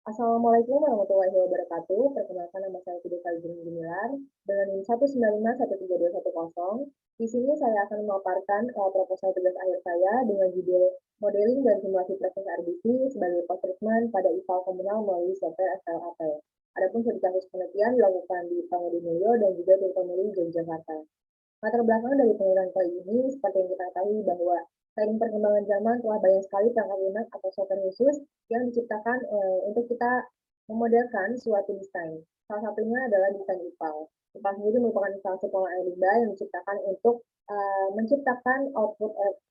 Assalamualaikum warahmatullahi wabarakatuh. Perkenalkan nama saya Fidel Kalbun Gumilar dengan NIM 1951310. Di sini saya akan memaparkan proposal tugas akhir saya dengan judul Modeling dan Simulasi Proses RBC sebagai post treatment pada IPAL komunal melalui software SLAP. Adapun studi kasus penelitian dilakukan di Pangudi Mulyo dan juga di Pemilih Yogyakarta. Latar belakang dari penelitian kali ini, seperti yang kita ketahui bahwa seiring perkembangan zaman telah banyak sekali perangkat lunak atau software khusus yang diciptakan untuk kita memodelkan suatu desain. Salah satunya adalah desain IPAL. IPAL sendiri merupakan instalasi pengolahan air limbah yang diciptakan untuk menciptakan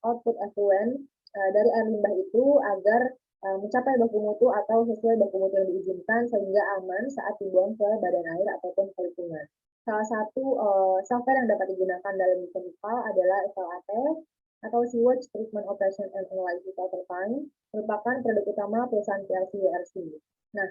output effluent dari air limbah itu agar mencapai baku mutu atau sesuai baku mutu yang diizinkan sehingga aman saat dibuang ke badan air ataupun ke lingkungan. Salah satu software yang dapat digunakan dalam desain IPAL adalah SLAT atau Sewage Treatment Operation and Analysis Overtime, merupakan produk utama perusahaan PLC WRC. Nah,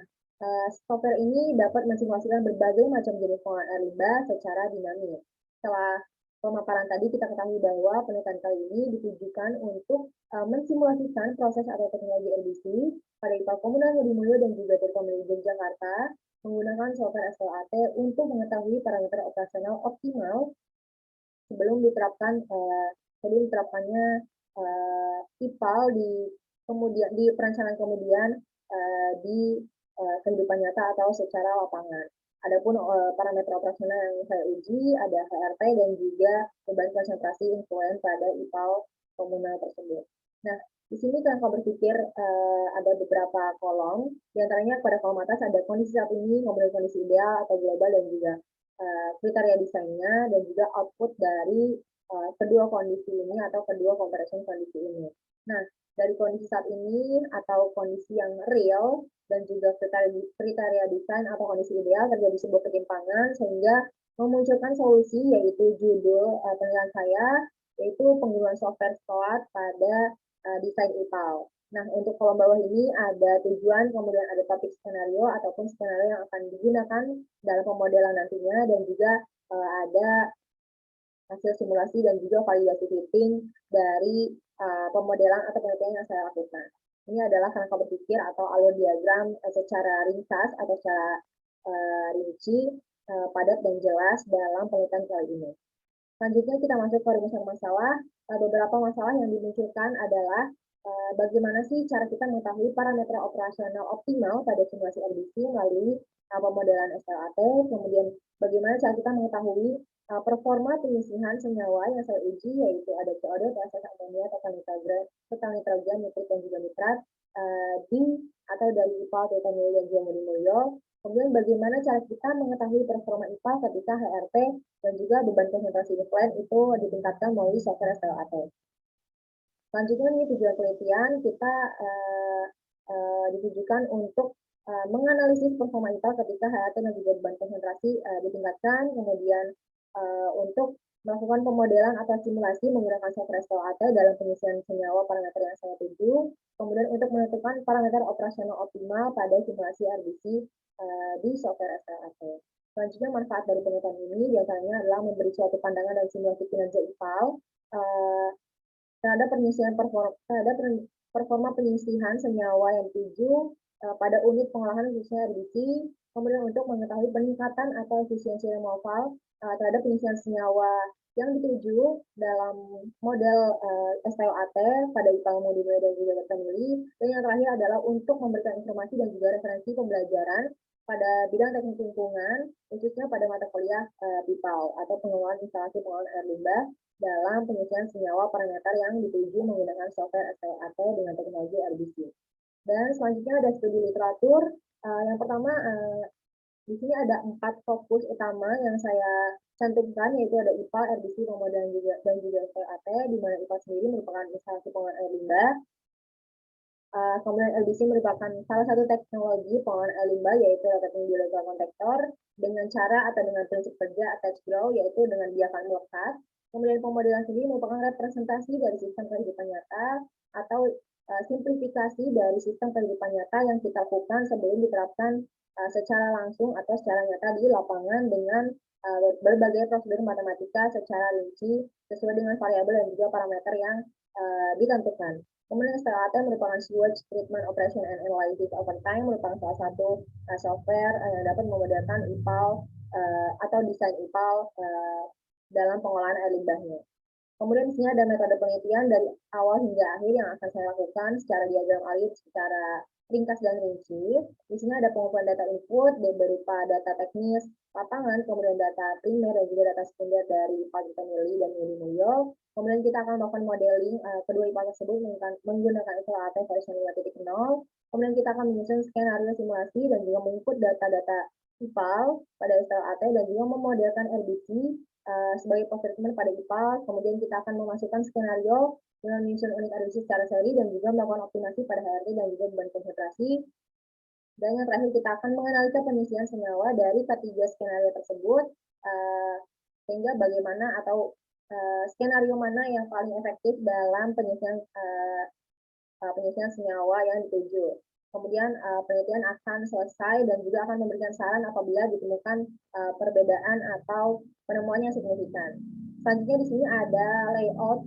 software ini dapat mensimulasikan berbagai macam jenis pengolahan air limbah secara dinamis. Setelah pemaparan tadi, kita ketahui bahwa penelitian kali ini ditujukan untuk mensimulasikan proses atau teknologi RBC pada IPAL Komunal Ngudi Mulyo dan juga Tirtomelio Yogyakarta menggunakan software SLAT untuk mengetahui parameter operasional optimal sebelum diterapkannya IPAL di perencanaan kemudian di kehidupan nyata atau secara lapangan. Adapun parameter operasional yang saya uji ada HRT dan juga beban konsentrasi influent pada IPAL komunal tersebut. Nah, di sini kerangka berpikir ada beberapa kolom, diantaranya pada kolom atas ada kondisi saat ini, kemudian kondisi ideal atau global, dan juga kriteria desainnya, dan juga output dari kedua kondisi ini atau kedua comparison kondisi ini. Nah, dari kondisi saat ini atau kondisi yang real dan juga kriteria desain atau kondisi ideal terjadi sebuah ketimpangan sehingga memunculkan solusi yaitu judul penelitian saya yaitu penggunaan software SLAT pada desain IPAL. Nah, untuk kolom bawah ini ada tujuan, kemudian ada topik skenario ataupun skenario yang akan digunakan dalam pemodelan nantinya, dan juga ada hasil simulasi dan juga validasi fitting dari pemodelan atau penelitian yang saya lakukan. Ini adalah kerangka berpikir atau alur diagram secara ringkas atau secara rinci, padat dan jelas dalam penelitian kali ini. Selanjutnya kita masuk ke rumusan masalah. Beberapa masalah yang dimunculkan adalah bagaimana sih cara kita mengetahui parameter operasional optimal pada simulasi RBC melalui pemodelan SLAT, kemudian bagaimana cara kita mengetahui performa penyisihan senyawa yang saya uji, yaitu ada CO2, TSS, amonia, total nitrogen, nitrit, dan juga nitrat atau dari IPAL, Tirtomelio, dan juga Ngudi Mulyo. Kemudian bagaimana cara kita mengetahui performa IPAL ketika HRT dan juga beban konsentrasi influent itu ditingkatkan melalui software SLAT. Selanjutnya ini tujuan penelitian kita ditujukan untuk menganalisis performa IPAL ketika HRT dan juga beban konsentrasi ditingkatkan, kemudian untuk melakukan pemodelan atau simulasi menggunakan software SLAT dalam pengisian senyawa parameter yang saya tuju, kemudian untuk menentukan parameter operasional optimal pada simulasi RBC di software SLAT. Selanjutnya manfaat dari penelitian ini diantaranya adalah memberi suatu pandangan dan simulasi kinerja IPAL terhadap performa penyisihan senyawa yang dituju pada unit pengolahan khususnya RBC, kemudian untuk mengetahui peningkatan atau efisiensi removal terhadap penyisihan senyawa yang dituju dalam model SLAT pada IPAL Ngudi Mulyo dan juga Tirtomelio. Dan yang terakhir adalah untuk memberikan informasi dan juga referensi pembelajaran pada bidang teknik lingkungan, khususnya pada mata kuliah IPAL atau pengelolaan instalasi pengolahan air limbah dalam penyisihan senyawa parameter yang dituju menggunakan software SLAT dengan teknologi RBC. Dan selanjutnya ada studi literatur. Yang pertama, di sini ada 4 fokus utama yang saya cantumkan, yaitu ada IPAL, RBC, pemodelan dan juga SLAT, di mana IPAL sendiri merupakan instalasi pengolahan air limbah. Kemudian LDC merupakan salah satu teknologi pengolahan air limbah, yaitu rotating biological contactor, dengan cara atau dengan prinsip kerja attach grow, yaitu dengan biakan melekat. Kemudian pemodelan sendiri merupakan representasi dari sistem kehidupan nyata atau simplifikasi dari sistem kehidupan nyata yang kita lakukan sebelum diterapkan secara langsung atau secara nyata di lapangan dengan berbagai prosedur matematika secara rinci sesuai dengan variabel dan juga parameter yang ditentukan. Kemudian STLAT merupakan Sewage Treatment Operation and Analysis Overtime, merupakan salah satu software yang dapat memodelkan IPAL atau desain IPAL dalam pengolahan air limbahnya. Kemudian di sini ada metode penelitian dari awal hingga akhir yang akan saya lakukan secara diagram alit, secara ringkas dan rinci. Di sini ada pengumpulan data input berupa data teknis lapangan, kemudian data primer dan juga data sekunder dari Pak Mili dan Yuli Mulyo. Kemudian kita akan melakukan modeling kedua IPA tersebut menggunakan SLAT versi 5.0. Kemudian kita akan menyusun skenario simulasi dan juga menginput data-data IPAL pada SLAT dan juga memodelkan RBC sebagai post-treatment pada IPAL. Kemudian kita akan memasukkan skenario dengan menyusun unit RBC secara seri dan juga melakukan optimasi pada HRT dan juga beban konsentrasi. Dan yang terakhir kita akan menganalisa pengisian senyawa dari ketiga skenario tersebut sehingga bagaimana atau skenario mana yang paling efektif dalam pengisian senyawa yang dituju. Kemudian penelitian akan selesai dan juga akan memberikan saran apabila ditemukan perbedaan atau penemuan yang signifikan. Selanjutnya di sini ada layout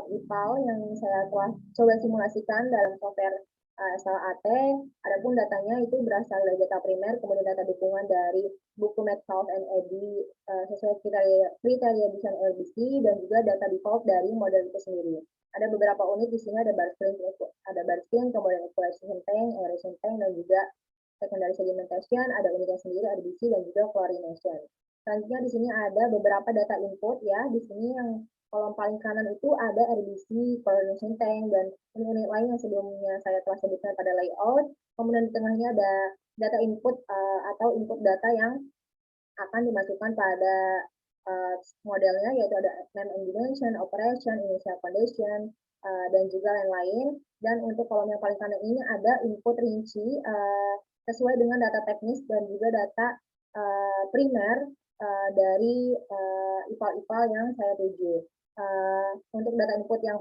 IPAL yang saya telah coba simulasikan dalam software SLAT. Adapun datanya itu berasal dari data primer, kemudian data dukungan dari buku Metcalfe and Eddy sesuai kriteria desain LBC dan juga data default dari model itu sendiri. Ada beberapa unit di sini, ada barscreen, kemudian equalization tank, aeration tank, dan juga secondary sedimentation, ada unit yang sendiri, RBC, dan juga chlorination. Selanjutnya di sini ada beberapa data input ya. Di sini yang kolom paling kanan itu ada RBC, chlorination tank, dan unit lain yang sebelumnya saya telah sebutkan pada layout. Kemudian di tengahnya ada data input atau input data yang akan dimasukkan pada modelnya, yaitu ada name and dimension, operation, initial condition, dan juga lain-lain. Dan untuk kolom yang paling kanan ini ada input rinci sesuai dengan data teknis dan juga data primer dari IPAL-IPAL yang saya tuju. Untuk data input yang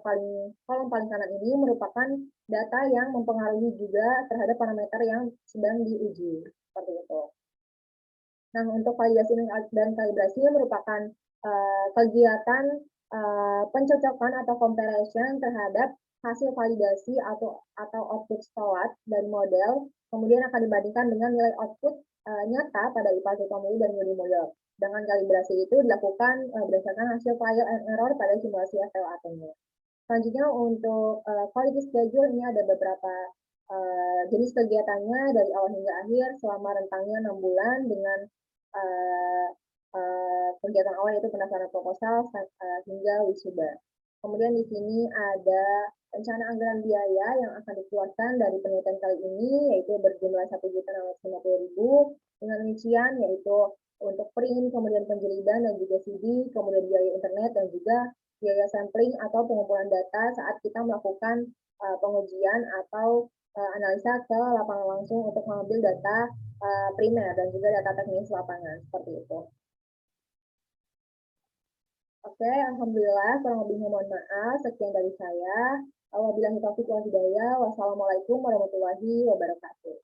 kolom paling kanan ini merupakan data yang mempengaruhi juga terhadap parameter yang sedang diuji. Seperti itu. Nah, untuk validasi dan kalibrasi merupakan kegiatan pencocokan atau comparison terhadap hasil validasi atau output STLAT dan model, kemudian akan dibandingkan dengan nilai output nyata pada IPAL Mili dan Yuli Mulyo. Dengan kalibrasi itu dilakukan berdasarkan hasil trial and error pada simulasi SLAT-nya. Selanjutnya untuk quality schedule ini ada beberapa jenis kegiatannya dari awal hingga akhir selama rentangnya 6 bulan dengan kegiatan awal yaitu pendaftaran proposal hingga wisuda. Kemudian di sini ada rencana anggaran biaya yang akan dikeluarkan dari penelitian kali ini, yaitu berjumlah 1.650.000. Dengan rincian yaitu untuk print, kemudian penjelidan dan juga CD, kemudian biaya internet dan juga biaya sampling atau pengumpulan data saat kita melakukan pengujian atau analisa ke lapangan langsung untuk mengambil data primer dan juga data teknis lapangan, seperti itu. Oke, alhamdulillah, kurang lebihnya mohon maaf. Sekian dari saya. Wabillahi taufiq wal hidayah. Wassalamualaikum warahmatullahi wabarakatuh.